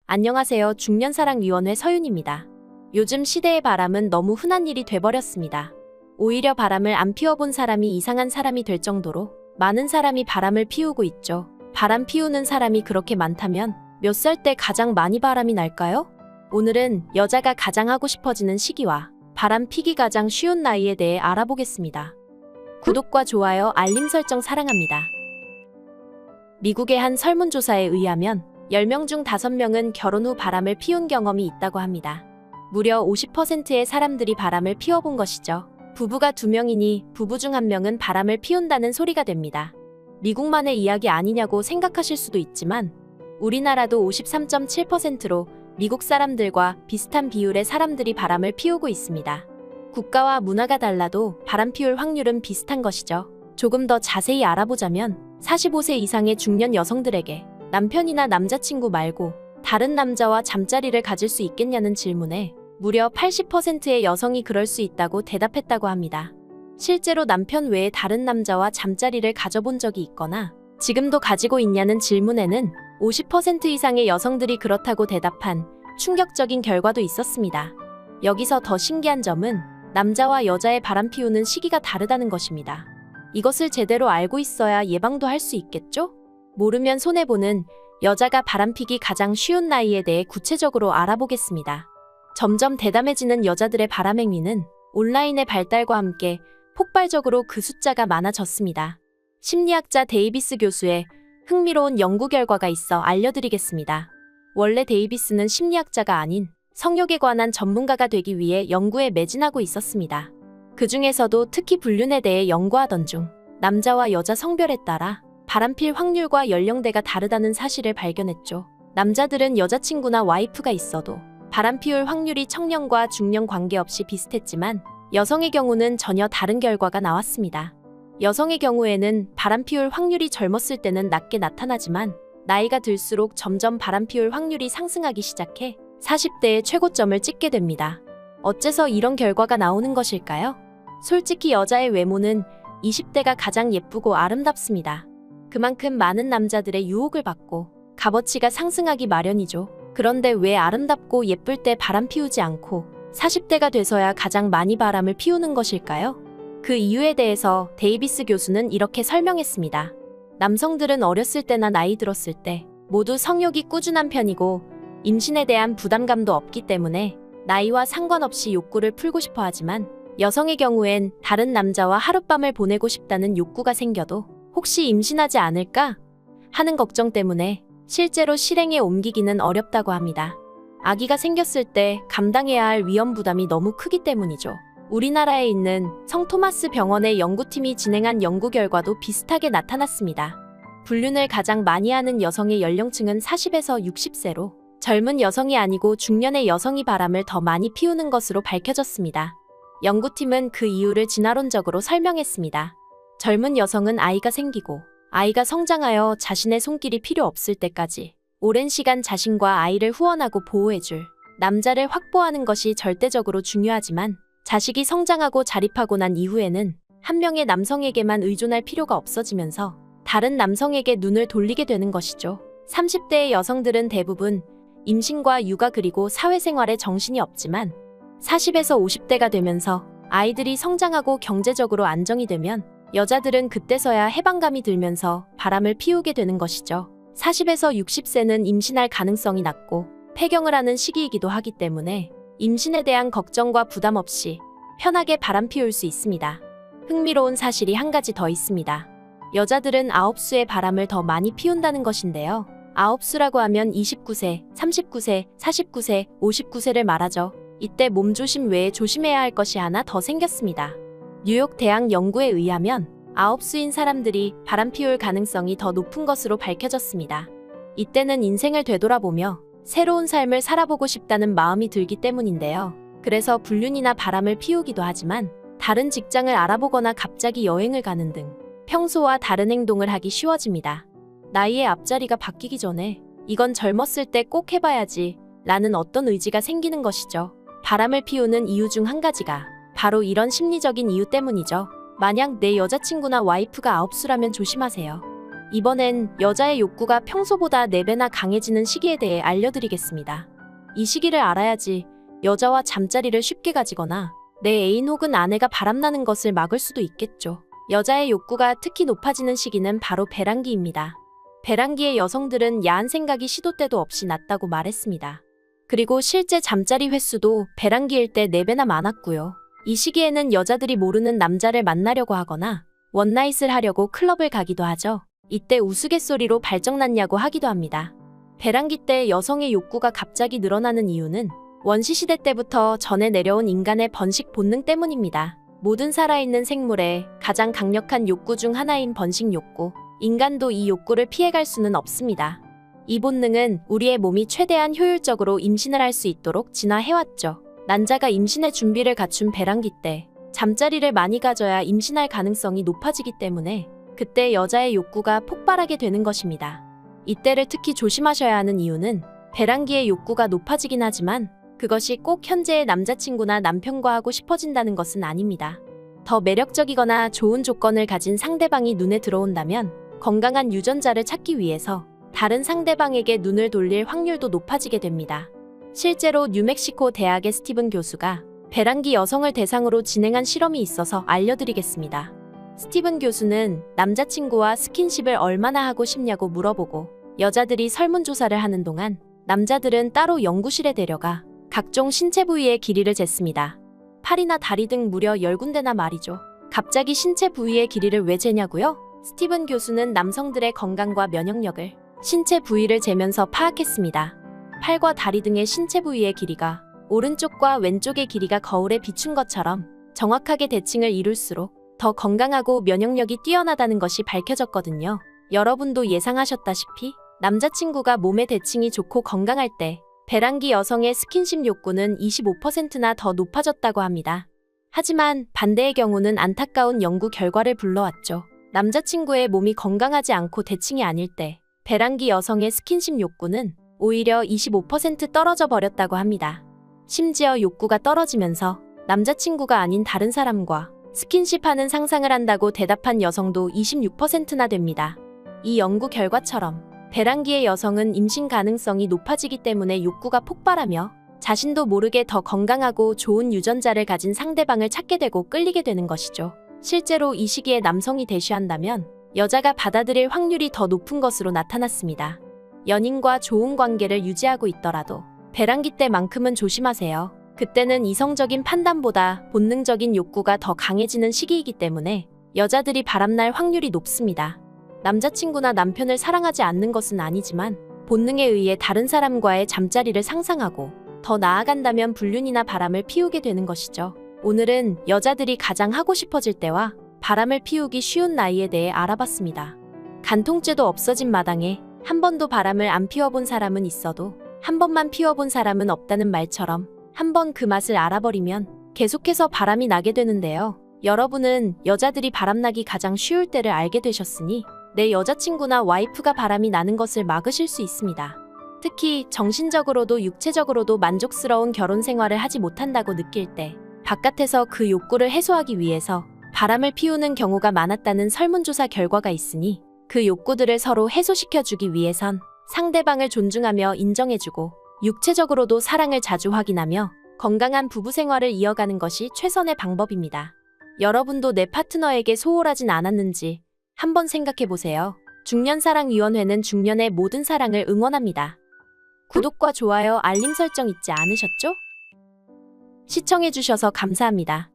안녕하세요. 중년사랑위원회 서윤입니다. 요즘 시대의 바람은 너무 흔한 일이 돼버렸습니다. 오히려 바람을 안 피워본 사람이 이상한 사람이 될 정도로 많은 사람이 바람을 피우고 있죠. 바람 피우는 사람이 그렇게 많다면 몇 살 때 가장 많이 바람이 날까요? 오늘은 여자가 가장 하고 싶어지는 시기와 바람 피기 가장 쉬운 나이에 대해 알아보겠습니다. 구독과 좋아요, 알림 설정 사랑합니다. 미국의 한 설문조사에 의하면 10명 중 5명은 결혼 후 바람을 피운 경험이 있다고 합니다. 무려 50%의 사람들이 바람을 피워본 것이죠. 부부가 2명이니 부부 중 1명은 바람을 피운다는 소리가 됩니다. 미국만의 이야기 아니냐고 생각하실 수도 있지만 우리나라도 53.7%로 미국 사람들과 비슷한 비율의 사람들이 바람을 피우고 있습니다. 국가와 문화가 달라도 바람 피울 확률은 비슷한 것이죠. 조금 더 자세히 알아보자면 45세 이상의 중년 여성들에게 남편이나 남자친구 말고 다른 남자와 잠자리를 가질 수 있겠냐는 질문에 무려 80%의 여성이 그럴 수 있다고 대답했다고 합니다. 실제로 남편 외에 다른 남자와 잠자리를 가져본 적이 있거나 지금도 가지고 있냐는 질문에는 50% 이상의 여성들이 그렇다고 대답한 충격적인 결과도 있었습니다. 여기서 더 신기한 점은 남자와 여자의 바람 피우는 시기가 다르다는 것입니다. 이것을 제대로 알고 있어야 예방도 할 수 있겠죠? 모르면 손해보는 여자가 바람피기 가장 쉬운 나이에 대해 구체적으로 알아보겠습니다. 점점 대담해지는 여자들의 바람 행위는 온라인의 발달과 함께 폭발적으로 그 숫자가 많아졌습니다. 심리학자 데이비스 교수의 흥미로운 연구 결과가 있어 알려드리겠습니다. 원래 데이비스는 심리학자가 아닌 성욕에 관한 전문가가 되기 위해 연구에 매진하고 있었습니다. 그 중에서도 특히 불륜에 대해 연구하던 중 남자와 여자 성별에 따라 바람필 확률과 연령대가 다르다는 사실을 발견했죠. 남자들은 여자친구나 와이프가 있어도 바람 피울 확률이 청년과 중년 관계없이 비슷했지만 여성의 경우는 전혀 다른 결과가 나왔습니다. 여성의 경우에는 바람 피울 확률이 젊었을 때는 낮게 나타나지만 나이가 들수록 점점 바람 피울 확률이 상승하기 시작해 40대의 최고점을 찍게 됩니다. 어째서 이런 결과가 나오는 것일까요? 솔직히 여자의 외모는 20대가 가장 예쁘고 아름답습니다. 그만큼 많은 남자들의 유혹을 받고 값어치가 상승하기 마련이죠. 그런데 왜 아름답고 예쁠 때 바람 피우지 않고 40대가 돼서야 가장 많이 바람을 피우는 것일까요? 그 이유에 대해서 데이비스 교수는 이렇게 설명했습니다. 남성들은 어렸을 때나 나이 들었을 때 모두 성욕이 꾸준한 편이고 임신에 대한 부담감도 없기 때문에 나이와 상관없이 욕구를 풀고 싶어 하지만 여성의 경우엔 다른 남자와 하룻밤을 보내고 싶다는 욕구가 생겨도 혹시 임신하지 않을까 하는 걱정 때문에 실제로 실행에 옮기기는 어렵다고 합니다. 아기가 생겼을 때 감당해야 할 위험 부담이 너무 크기 때문이죠. 우리나라에 있는 성 토마스 병원의 연구팀이 진행한 연구 결과도 비슷하게 나타났습니다. 불륜을 가장 많이 하는 여성의 연령층은 40에서 60세로 젊은 여성이 아니고 중년의 여성이 바람을 더 많이 피우는 것으로 밝혀졌습니다. 연구팀은 그 이유를 진화론적으로 설명했습니다. 젊은 여성은 아이가 생기고 아이가 성장하여 자신의 손길이 필요 없을 때까지 오랜 시간 자신과 아이를 후원하고 보호해줄 남자를 확보하는 것이 절대적으로 중요하지만 자식이 성장하고 자립하고 난 이후에는 한 명의 남성에게만 의존할 필요가 없어지면서 다른 남성에게 눈을 돌리게 되는 것이죠. 30대의 여성들은 대부분 임신과 육아 그리고 사회생활에 정신이 없지만 40에서 50대가 되면서 아이들이 성장하고 경제적으로 안정이 되면 여자들은 그때서야 해방감이 들면서 바람을 피우게 되는 것이죠. 40에서 60세는 임신할 가능성이 낮고 폐경을 하는 시기이기도 하기 때문에 임신에 대한 걱정과 부담 없이 편하게 바람 피울 수 있습니다. 흥미로운 사실이 한 가지 더 있습니다. 여자들은 9수의 바람을 더 많이 피운다는 것인데요. 9수라고 하면 29세, 39세, 49세, 59세를 말하죠. 이때 몸조심 외에 조심해야 할 것이 하나 더 생겼습니다. 뉴욕 대학 연구에 의하면 9수인 사람들이 바람 피울 가능성이 더 높은 것으로 밝혀졌습니다. 이때는 인생을 되돌아보며 새로운 삶을 살아보고 싶다는 마음이 들기 때문인데요. 그래서 불륜이나 바람을 피우기도 하지만 다른 직장을 알아보거나 갑자기 여행을 가는 등 평소와 다른 행동을 하기 쉬워집니다. 나이의 앞자리가 바뀌기 전에 이건 젊었을 때 꼭 해봐야지 라는 어떤 의지가 생기는 것이죠. 바람을 피우는 이유 중 한 가지가 바로 이런 심리적인 이유 때문이죠. 만약 내 여자친구나 와이프가 9수라면 조심하세요. 이번엔 여자의 욕구가 평소보다 4배나 강해지는 시기에 대해 알려드리겠습니다. 이 시기를 알아야지 여자와 잠자리를 쉽게 가지거나 내 애인 혹은 아내가 바람나는 것을 막을 수도 있겠죠. 여자의 욕구가 특히 높아지는 시기는 바로 배란기입니다. 배란기의 여성들은 야한 생각이 시도 때도 없이 났다고 말했습니다. 그리고 실제 잠자리 횟수도 배란기일 때 4배나 많았고요. 이 시기에는 여자들이 모르는 남자를 만나려고 하거나 원나잇을 하려고 클럽을 가기도 하죠. 이때 우스갯소리로 발정났냐고 하기도 합니다. 배란기 때 여성의 욕구가 갑자기 늘어나는 이유는 원시시대 때부터 전해 내려온 인간의 번식 본능 때문입니다. 모든 살아있는 생물의 가장 강력한 욕구 중 하나인 번식 욕구. 인간도 이 욕구를 피해갈 수는 없습니다. 이 본능은 우리의 몸이 최대한 효율적으로 임신을 할 수 있도록 진화해왔죠. 난자가 임신의 준비를 갖춘 배란기 때 잠자리를 많이 가져야 임신할 가능성이 높아지기 때문에 그때 여자의 욕구가 폭발하게 되는 것입니다. 이때를 특히 조심하셔야 하는 이유는 배란기의 욕구가 높아지긴 하지만 그것이 꼭 현재의 남자친구나 남편과 하고 싶어진다는 것은 아닙니다. 더 매력적이거나 좋은 조건을 가진 상대방이 눈에 들어온다면 건강한 유전자를 찾기 위해서 다른 상대방에게 눈을 돌릴 확률도 높아지게 됩니다. 실제로 뉴멕시코 대학의 스티븐 교수가 배란기 여성을 대상으로 진행한 실험이 있어서 알려드리겠습니다. 스티븐 교수는 남자친구와 스킨십을 얼마나 하고 싶냐고 물어보고 여자들이 설문조사를 하는 동안 남자들은 따로 연구실에 데려가 각종 신체 부위의 길이를 쟀습니다. 팔이나 다리 등 무려 10군데나 말이죠. 갑자기 신체 부위의 길이를 왜 재냐고요? 스티븐 교수는 남성들의 건강과 면역력을 신체 부위를 재면서 파악했습니다. 팔과 다리 등의 신체 부위의 길이가 오른쪽과 왼쪽의 길이가 거울에 비춘 것처럼 정확하게 대칭을 이룰수록 더 건강하고 면역력이 뛰어나다는 것이 밝혀졌거든요. 여러분도 예상하셨다시피 남자친구가 몸의 대칭이 좋고 건강할 때 배란기 여성의 스킨십 욕구는 25%나 더 높아졌다고 합니다. 하지만 반대의 경우는 안타까운 연구 결과를 불러왔죠. 남자친구의 몸이 건강하지 않고 대칭이 아닐 때 배란기 여성의 스킨십 욕구는 오히려 25% 떨어져 버렸다고 합니다. 심지어 욕구가 떨어지면서 남자친구가 아닌 다른 사람과 스킨십하는 상상을 한다고 대답한 여성도 26%나 됩니다. 이 연구 결과처럼 배란기의 여성은 임신 가능성이 높아지기 때문에 욕구가 폭발하며 자신도 모르게 더 건강하고 좋은 유전자를 가진 상대방을 찾게 되고 끌리게 되는 것이죠. 실제로 이 시기에 남성이 대쉬한다면 여자가 받아들일 확률이 더 높은 것으로 나타났습니다. 연인과 좋은 관계를 유지하고 있더라도 배란기 때만큼은 조심하세요. 그때는 이성적인 판단보다 본능적인 욕구가 더 강해지는 시기이기 때문에 여자들이 바람날 확률이 높습니다. 남자친구나 남편을 사랑하지 않는 것은 아니지만 본능에 의해 다른 사람과의 잠자리를 상상하고 더 나아간다면 불륜이나 바람을 피우게 되는 것이죠. 오늘은 여자들이 가장 하고 싶어질 때와 바람을 피우기 쉬운 나이에 대해 알아봤습니다. 간통죄도 없어진 마당에 한 번도 바람을 안 피워본 사람은 있어도 한 번만 피워본 사람은 없다는 말처럼 한 번 그 맛을 알아버리면 계속해서 바람이 나게 되는데요. 여러분은 여자들이 바람나기 가장 쉬울 때를 알게 되셨으니 내 여자친구나 와이프가 바람이 나는 것을 막으실 수 있습니다. 특히 정신적으로도 육체적으로도 만족스러운 결혼 생활을 하지 못한다고 느낄 때 바깥에서 그 욕구를 해소하기 위해서 바람을 피우는 경우가 많았다는 설문조사 결과가 있으니 그 욕구들을 서로 해소시켜주기 위해선 상대방을 존중하며 인정해주고 육체적으로도 사랑을 자주 확인하며 건강한 부부 생활을 이어가는 것이 최선의 방법입니다. 여러분도 내 파트너에게 소홀하진 않았는지 한번 생각해보세요. 중년사랑위원회는 중년의 모든 사랑을 응원합니다. 구독과 좋아요, 알림 설정 잊지 않으셨죠? 시청해주셔서 감사합니다.